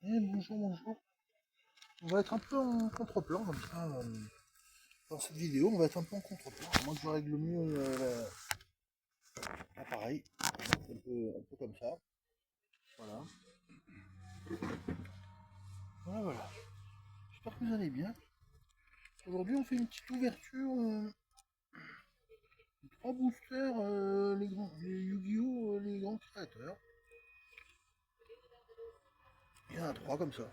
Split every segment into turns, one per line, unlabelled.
Et bonjour, bonjour. On va être un peu en contre-plan comme ça. Dans cette vidéo, on va être un peu en contre-plan. À moins que je règle mieux l'appareil. Un peu comme ça. Voilà. Voilà, voilà. J'espère que vous allez bien. Aujourd'hui, on fait une petite ouverture. Trois boosters, les Yu-Gi-Oh! Les grands créateurs. Il y en a trois comme ça.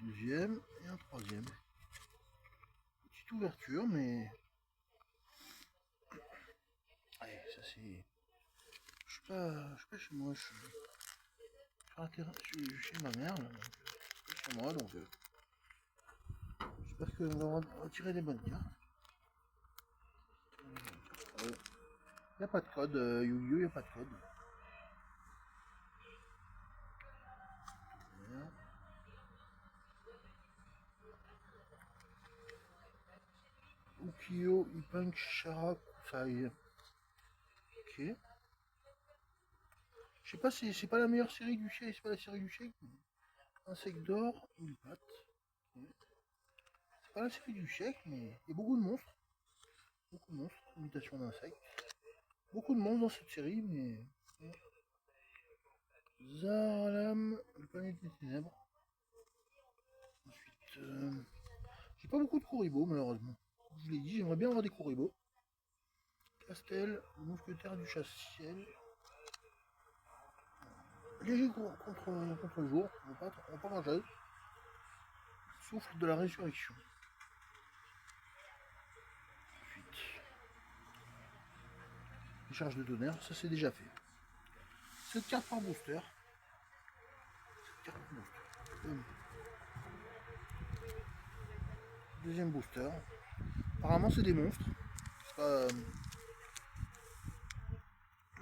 Un deuxième et un troisième. Petite ouverture, mais. Allez, ça c'est. Je suis pas chez moi, je suis sur un terrain, je suis chez ma mère, là, donc, je suis chez moi, donc j'espère qu'on va retirer des bonnes cartes. Il n'y a pas de code, Yu-Gi-Oh! Il n'y a pas de code. Voilà. Ukiyo, Ipank, Shara, Kusai. Ok. Je sais pas si c'est pas la meilleure série du Shake, c'est pas la série du Shake. Insecte d'or, une patte. Ok. C'est pas la série du Shake, mais il y a beaucoup de monstres. Beaucoup de monstres, imitation d'insectes. Beaucoup de monstres dans cette série, mais. Zaralam, le planète des ténèbres. Ensuite, j'ai pas beaucoup de Kuribo, malheureusement. Je vous l'ai dit, j'aimerais bien avoir des Kuribo. Castel, le mousquetaire du chasse-ciel. Léger contre le jour, on va pas manger. Souffle de la résurrection. Ensuite, charge de tonnerre, ça c'est déjà fait. 7 cartes par booster. 7 cartes par booster. Deuxième booster. Apparemment c'est des monstres. C'est pas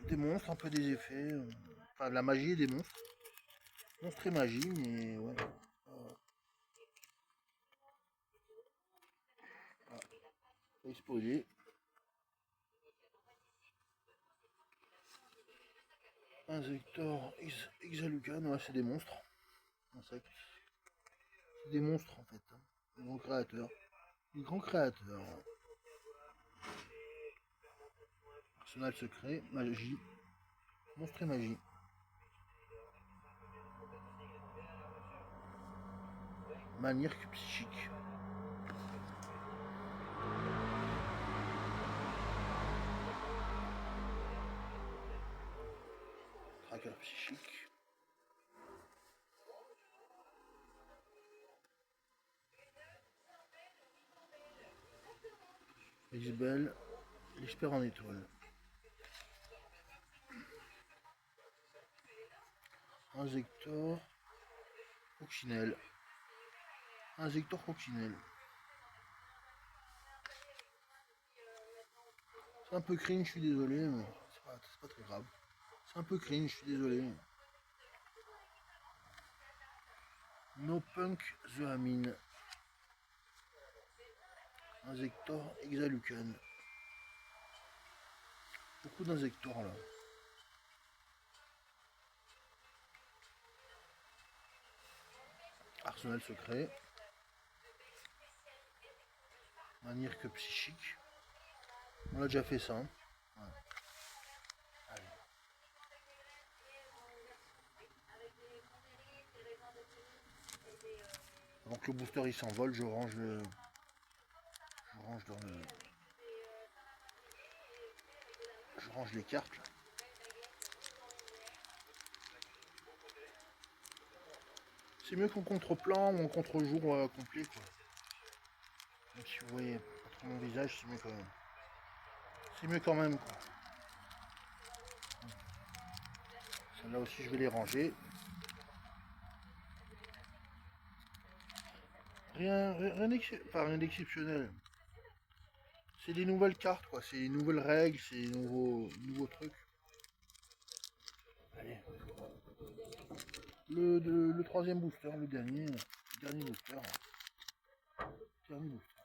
des monstres, un peu des effets. Enfin de la magie et des monstres. Monstres et magie, mais ouais. Exposé. Insector, Exalucan, ouais c'est des monstres. Insectes. C'est des monstres en fait. Des grands créateurs. Des grands créateurs. Arsenal secret, magie. Monstre et magie. Manirque psychique. Tracker psychique. Isabelle, l'expert en étoile. Insector, Coccinelle. Insector Coccinelle. C'est un peu cringe, je suis désolé, mais c'est pas très grave. C'est un peu cringe, je suis désolé. No Punk The Amine. Insector Exalucan. Beaucoup d'insectors là. Arsenal secret. Manirque psychique. On a déjà fait ça. Hein. Ouais. Avant que le booster il s'envole, je range dans le. Je range les cartes là. C'est mieux qu'en contre-plan ou en contre-jour complet quoi. Même si vous voyez pas trop mon visage, c'est mieux quand même. C'est mieux quand même quoi. Celles-là aussi je vais les ranger. Rien d'exceptionnel. C'est des nouvelles cartes quoi, c'est des nouvelles règles, c'est des nouveaux trucs. Allez. Le troisième booster, le dernier booster. Dernier booster.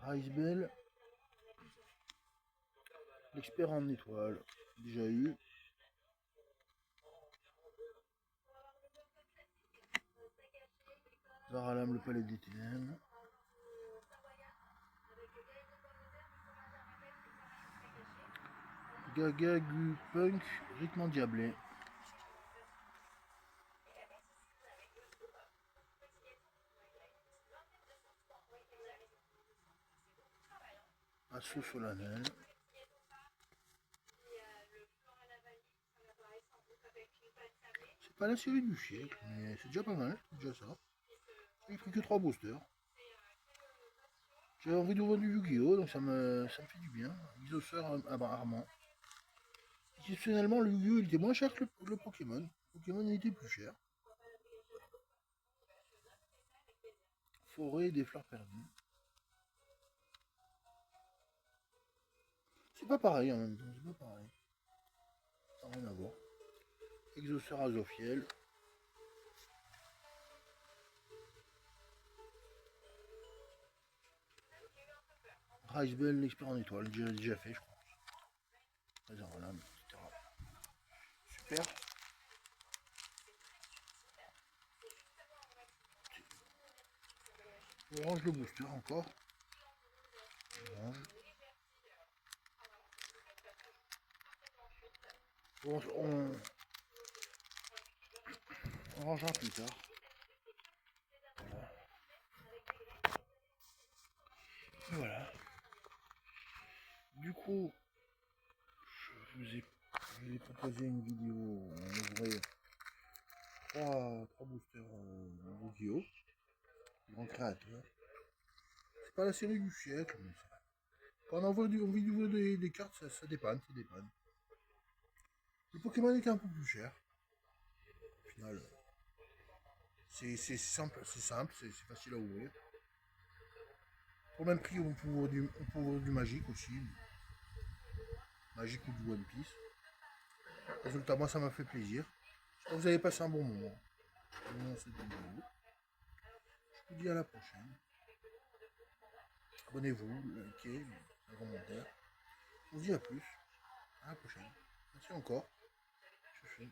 Ricebell. L'expert en étoiles. Déjà eu. Zaralam, le palais des ténèbres. Gagagu Punk, rythme endiablé. Assaut solennel. C'est pas la série du siècle, mais c'est déjà pas mal, c'est déjà ça. J'ai pris que 3 boosters. J'avais envie d'ouvrir du Yu-Gi-Oh! Donc ça me fait du bien. Exauceur Armand. Exceptionnellement, le Yu-Gi-Oh! Il était moins cher que le Pokémon. Le Pokémon il était plus cher. Forêt des fleurs perdues. C'est pas pareil en même temps, c'est pas pareil. Ça n'a rien à voir. Exauceur Azophiel. Ricebell, l'expert en étoile, déjà fait, je crois. Réserve-lame, etc. Super. On range le booster encore. On rangera plus tard. Voilà. Du coup, je vous ai proposé une vidéo où on ouvrait 3 boosters en Yu-Gi-Oh! Grand créateur. C'est pas la série du siècle, mais quand on envoie envie d'ouvrir des cartes, ça dépanne, ça dépanne. Le Pokémon était un peu plus cher. Au final, c'est simple, c'est facile à ouvrir. Pour le même prix, on peut ouvrir du Magique aussi. Magique ou du One Piece. Résultat, moi ça m'a fait plaisir. J'espère que vous avez passé un bon moment. Dans cette vidéo. Je vous dis à la prochaine. Abonnez-vous, likez, un commentaire. Je vous dis à plus. À la prochaine. Merci encore. Je suis.